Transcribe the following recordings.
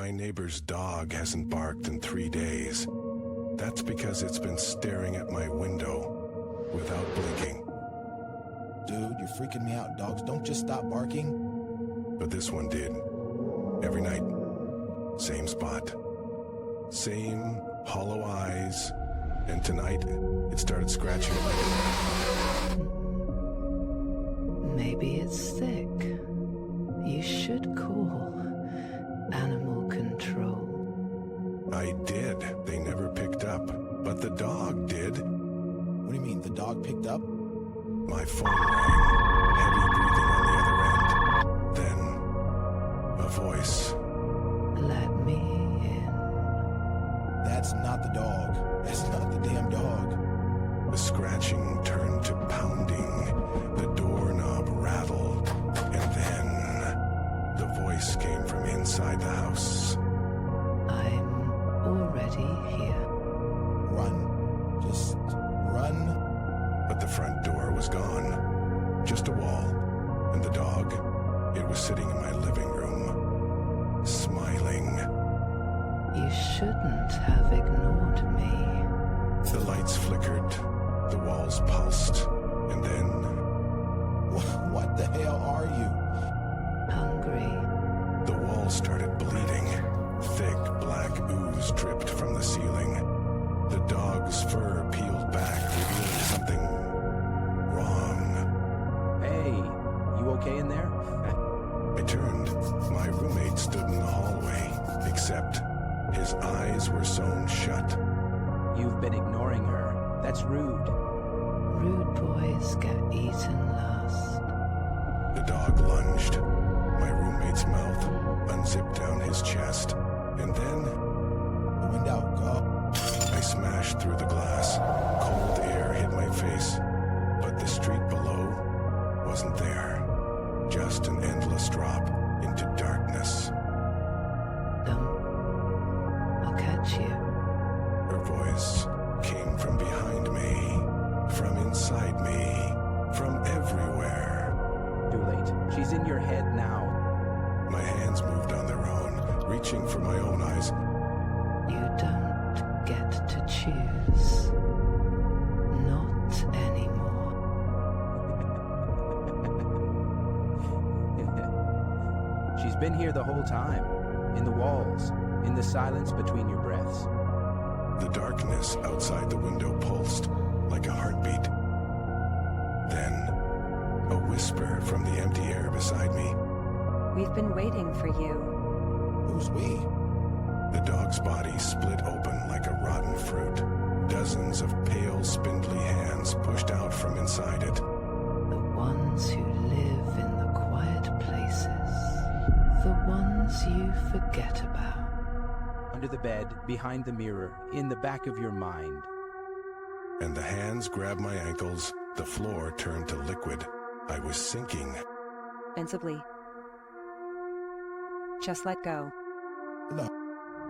My neighbor's dog hasn't barked in 3 days. That's because it's been staring at my window without blinking. Dude, you're freaking me out. Dogs don't just stop barking. But this one did. Every night. Same spot. Same hollow eyes. And tonight, it started scratching at my door. Maybe it's sick. You should call animal control. I did. They never picked up. But the dog did. What do you mean, the dog picked up? My phone rang. Heavy breathing on the other end. Then, a voice. Let me in. That's not the dog. That's not the damn dog. The scratching turned to pounding. The doorknob rattled. And then, the voice came from inside the house. I'm already here. Run. Just run. But the front door was gone. Just a wall. And the dog, it was sitting in my living room, smiling. You shouldn't have ignored me. The lights flickered, the walls pulsed, and then... What the hell are you? Hungry. The wall started bleeding. Thick black ooze dripped from the ceiling. The dog's fur peeled back, revealing something wrong. Hey, you okay in there? I turned. My roommate stood in the hallway, except his eyes were sewn shut. You've been ignoring her. That's rude. Rude boys get eaten last. The dog lunged. My roommate's mouth unzipped down his chest, and then The window, go. I smashed through the glass. Cold air hit my face, but the street below wasn't there. Just an endless drop into darkness. I'll catch you. Her voice came from behind me, from inside me, from everywhere. Too late. She's in your head now. My hands moved on their own, reaching for my own eyes. You don't get to choose. Not anymore. She's been here the whole time. In the walls. In the silence between your breaths. The darkness outside the window pulsed like a heartbeat. Then, a whisper from the empty air beside me. We've been waiting for you. Who's we? The dog's body split open like a rotten fruit. Dozens of pale, spindly hands pushed out from inside it. The ones who live in the quiet places. The ones you forget about. Under the bed, behind the mirror, in the back of your mind. And the hands grabbed my ankles. The floor turned to liquid. I was sinking. Sensibly. Just let go. No.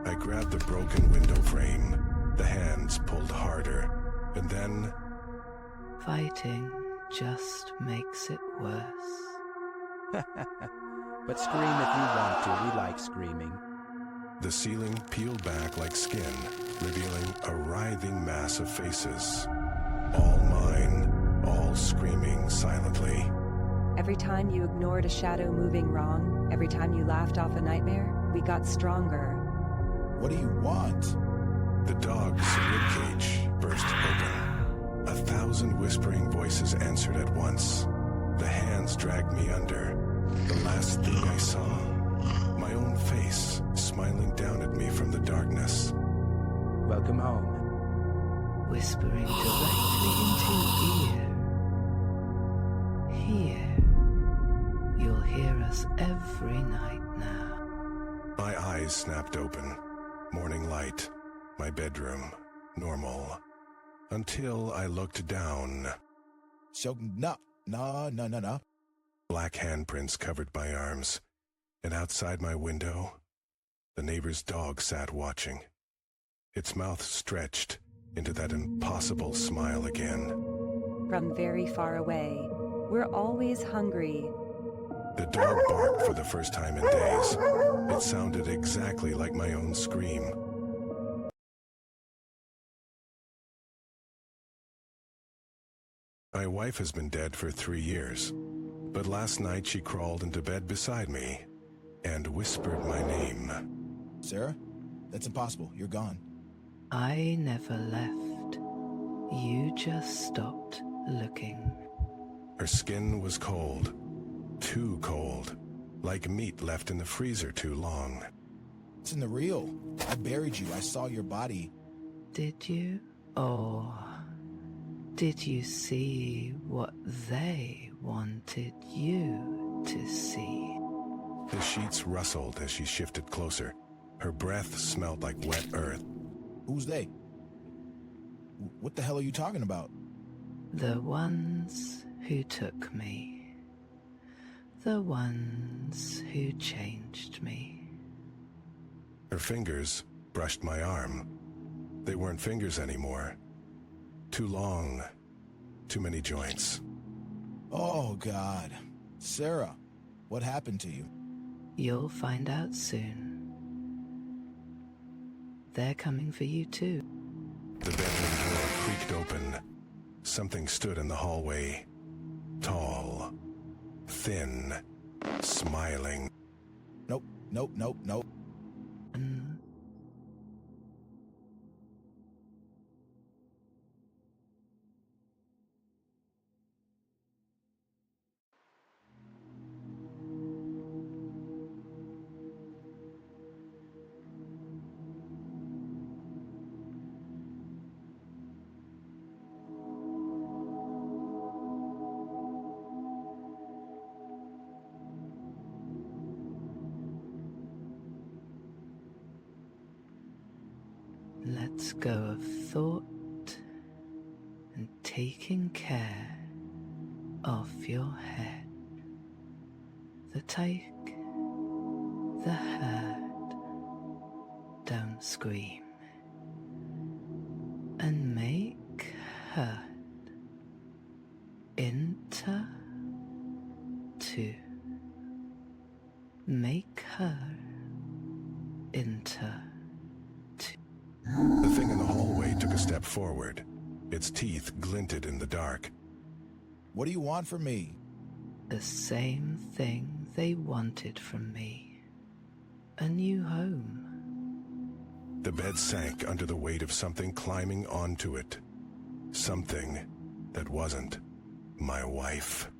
I grabbed the broken window frame. The hands pulled harder. And then... Fighting just makes it worse. But scream if you want to. We like screaming. The ceiling peeled back like skin, revealing a writhing mass of faces. All mine, all screaming silently. Every time you ignored a shadow moving wrong, every time you laughed off a nightmare, we got stronger. What do you want? The dog's ribcage burst open. 1,000 whispering voices answered at once. The hands dragged me under. The last thing I saw, my own face smiling down at me from the darkness. Welcome home. Whispering directly into your ear. Here. You'll hear us every night now. My eyes snapped open. Morning light. My bedroom. Normal. Until I looked down. So, no. Black handprints covered my arms. And outside my window, the neighbor's dog sat watching. Its mouth stretched into that impossible smile again. From very far away, we're always hungry. The dog barked for the first time in days. It sounded exactly like my own scream. My wife has been dead for 3 years, but last night she crawled into bed beside me and whispered my name. Sarah? That's impossible. You're gone. I never left. You just stopped looking. Her skin was cold, too cold, like meat left in the freezer too long. It's in the real. I buried you. I saw your body. Did you? Or did you see what they wanted you to see? The sheets rustled as she shifted closer. Her breath smelled like wet earth. Who's they? What the hell are you talking about? The ones who took me. The ones who changed me. Her fingers brushed my arm. They weren't fingers anymore. Too long. Too many joints. Oh, God. Sarah, what happened to you? You'll find out soon. They're coming for you too. The bedroom door creaked open. Something stood in the hallway. Tall. Thin. Smiling. Nope, nope, nope, nope. Let's go of thought and taking care of your head. The take, the herd, don't scream, and make herd into two. Make her into two. The thing in the hallway took a step forward. Its teeth glinted in the dark. What do you want from me? The same thing they wanted from me. A new home. The bed sank under the weight of something climbing onto it. Something that wasn't my wife.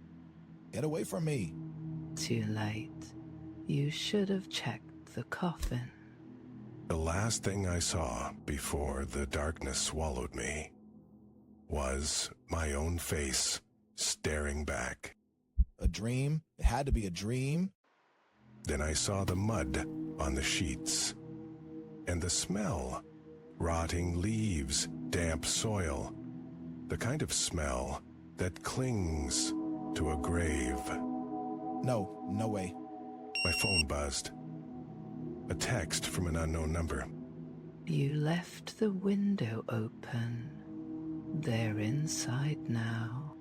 Get away from me. Too late. You should have checked the coffin. The last thing I saw before the darkness swallowed me was my own face staring back. A dream? It had to be a dream. Then I saw the mud on the sheets and the smell. Rotting leaves, damp soil. The kind of smell that clings to a grave. No, no way. My phone buzzed. A text from an unknown number. You left the window open. They're inside now.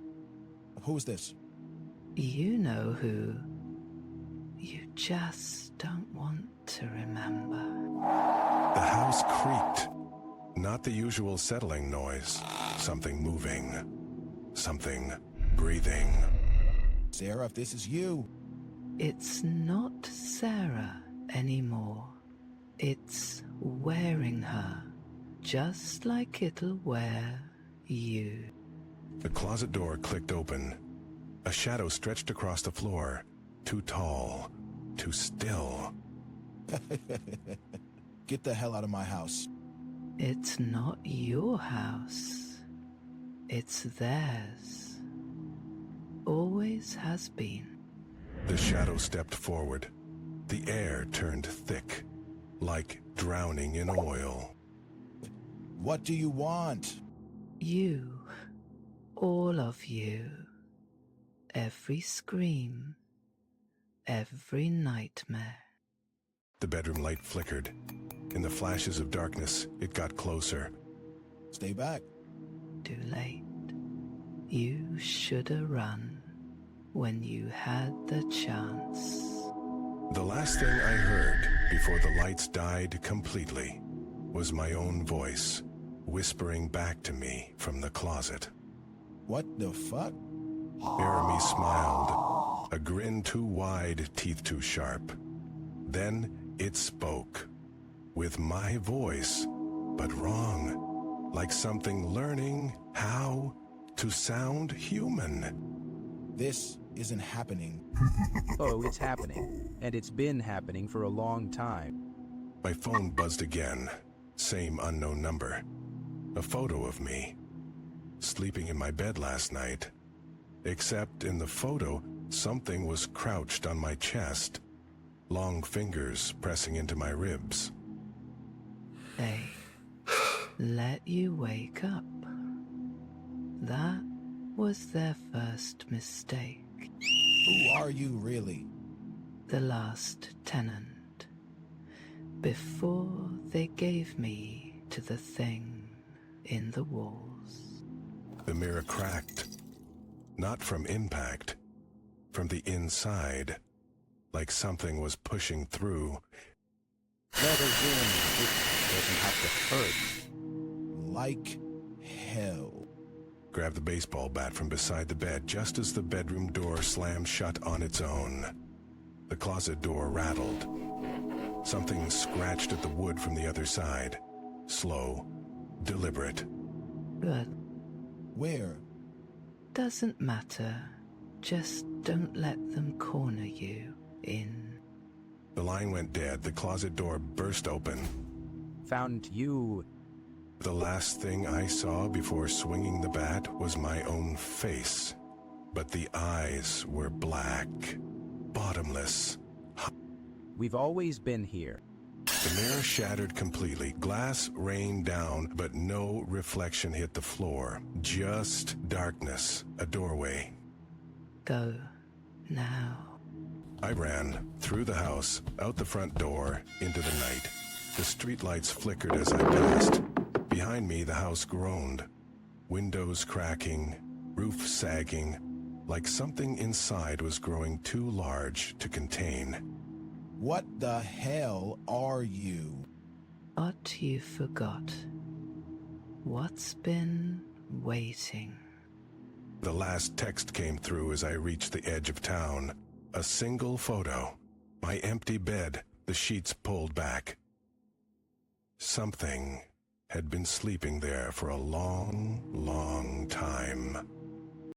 Who's this? You know who. You just don't want to remember. The house creaked. Not the usual settling noise. Something moving. Something breathing. Sarah, if this is you. It's not Sarah anymore. It's wearing her, just like it'll wear you. The closet door clicked open. A shadow stretched across the floor. Too tall. Too still. Get the hell out of my house. It's not your house. It's theirs. Always has been. The shadow stepped forward. The air turned thick, like drowning in oil. What do you want? You. All of you. Every scream. Every nightmare. The bedroom light flickered. In the flashes of darkness, it got closer. Stay back. Too late. You shoulda run. when you had the chance. The last thing I heard before the lights died completely was my own voice whispering back to me from the closet. What the fuck? Jeremy smiled, a grin too wide, teeth too sharp. Then it spoke, with my voice, but wrong, like something learning how to sound human. This isn't happening. Oh, it's happening. And it's been happening for a long time. My phone buzzed again, same unknown number. A photo of me, sleeping in my bed last night. Except in the photo, something was crouched on my chest, long fingers pressing into my ribs. They let you wake up. That was their first mistake. Who are you really? The last tenant. Before they gave me to the thing in the walls. The mirror cracked, not from impact, from the inside, like something was pushing through. Let us in. It doesn't have to hurt. Like hell. Grabbed the baseball bat from beside the bed just as the bedroom door slammed shut on its own. The closet door rattled. Something scratched at the wood from the other side. Slow, deliberate. But Where? doesn't matter. Just don't let them corner you in. The line went dead. The closet door burst open. Found you. The last thing I saw before swinging the bat was my own face. But the eyes were black, bottomless. We've always been here. The mirror shattered completely. Glass rained down, but no reflection hit the floor. Just darkness, a doorway. Go now. I ran through the house, out the front door, into the night. The streetlights flickered as I passed. Behind me, the house groaned. Windows cracking, roof sagging, like something inside was growing too large to contain. What the hell are you? But you forgot. What's been waiting? The last text came through as I reached the edge of town. A single photo. My empty bed, the sheets pulled back. Something had been sleeping there for a long, long time.